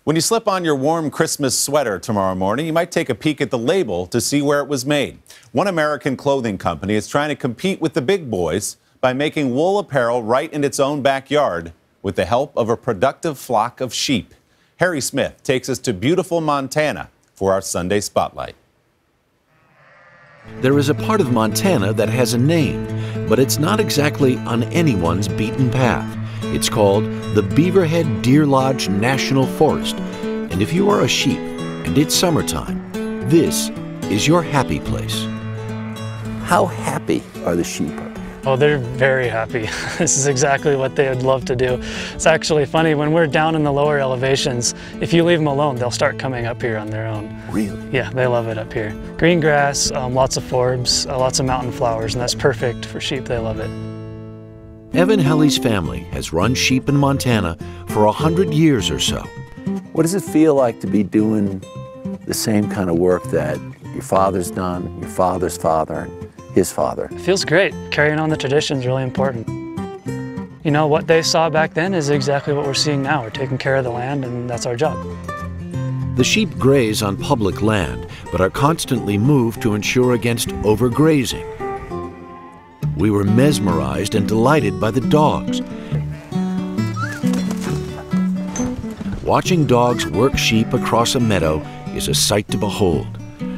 When you slip on your warm Christmas sweater tomorrow morning, you might take a peek at the label to see where it was made. One American clothing company is trying to compete with the big boys by making wool apparel right in its own backyard with the help of a productive flock of sheep. Harry Smith takes us to beautiful Montana for our Sunday Spotlight. There is a part of Montana that has a name, but it's not exactly on anyone's beaten path. It's called the Beaverhead Deer Lodge National Forest. And if you are a sheep and it's summertime, this is your happy place. How happy are the sheep? Oh, they're very happy. This is exactly what they would love to do. It's actually funny, when we're down in the lower elevations, if you leave them alone, they'll start coming up here on their own. Really? Yeah, they love it up here. Green grass, lots of forbs, lots of mountain flowers, and that's perfect for sheep. They love it. Evan Helly's family has run sheep in Montana for 100 years or so. What does it feel like to be doing the same kind of work that your father's done, your father's father, his father? It feels great. Carrying on the tradition is really important. You know, what they saw back then is exactly what we're seeing now. We're taking care of the land, and that's our job. The sheep graze on public land, but are constantly moved to ensure against overgrazing. We were mesmerized and delighted by the dogs. Watching dogs work sheep across a meadow is a sight to behold.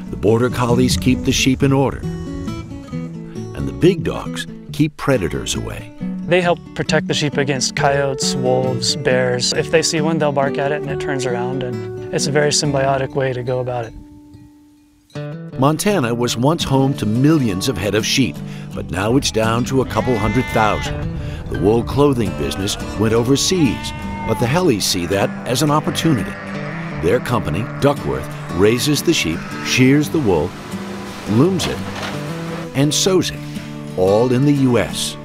The border collies keep the sheep in order, and the big dogs keep predators away. They help protect the sheep against coyotes, wolves, bears. If they see one, they'll bark at it and it turns around, and it's a very symbiotic way to go about it. Montana was once home to millions of head of sheep, but now it's down to a couple 100,000. The wool clothing business went overseas, but the Hellys see that as an opportunity. Their company, Duckworth, raises the sheep, shears the wool, looms it, and sews it, all in the U.S.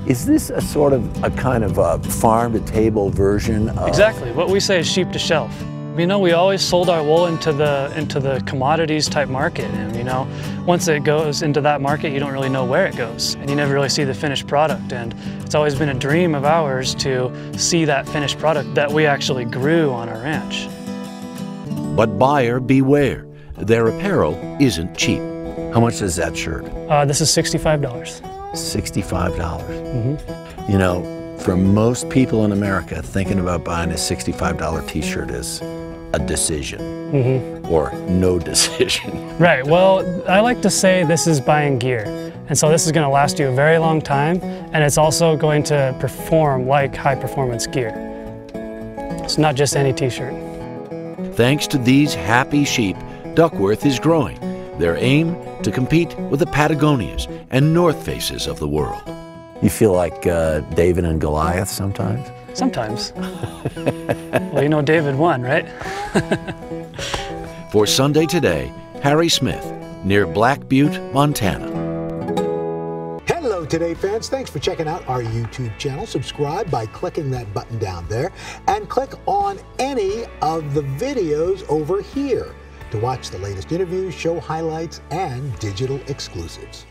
Is this a sort of a kind of a farm-to-table version of... Exactly. What we say is sheep to shelf. You know, we always sold our wool into the commodities type market, and you know, once it goes into that market, you don't really know where it goes, and you never really see the finished product. And it's always been a dream of ours to see that finished product that we actually grew on our ranch. But buyer beware, their apparel isn't cheap. How much is that shirt? This is $65. $65. Mm-hmm. You know, for most people in America, thinking about buying a $65 t-shirt is a decision, or no decision. Right, well, I like to say this is buying gear. And so this is gonna last you a very long time, and it's also going to perform like high performance gear. It's not just any t-shirt. Thanks to these happy sheep, Duckworth is growing. Their aim to compete with the Patagonias and North Faces of the world. You feel like David and Goliath sometimes? Sometimes. Well, you know David won, right? For Sunday Today, Harry Smith, near Black Butte, Montana. Hello Today fans, thanks for checking out our YouTube channel. Subscribe by clicking that button down there and click on any of the videos over here to watch the latest interviews, show highlights, and digital exclusives.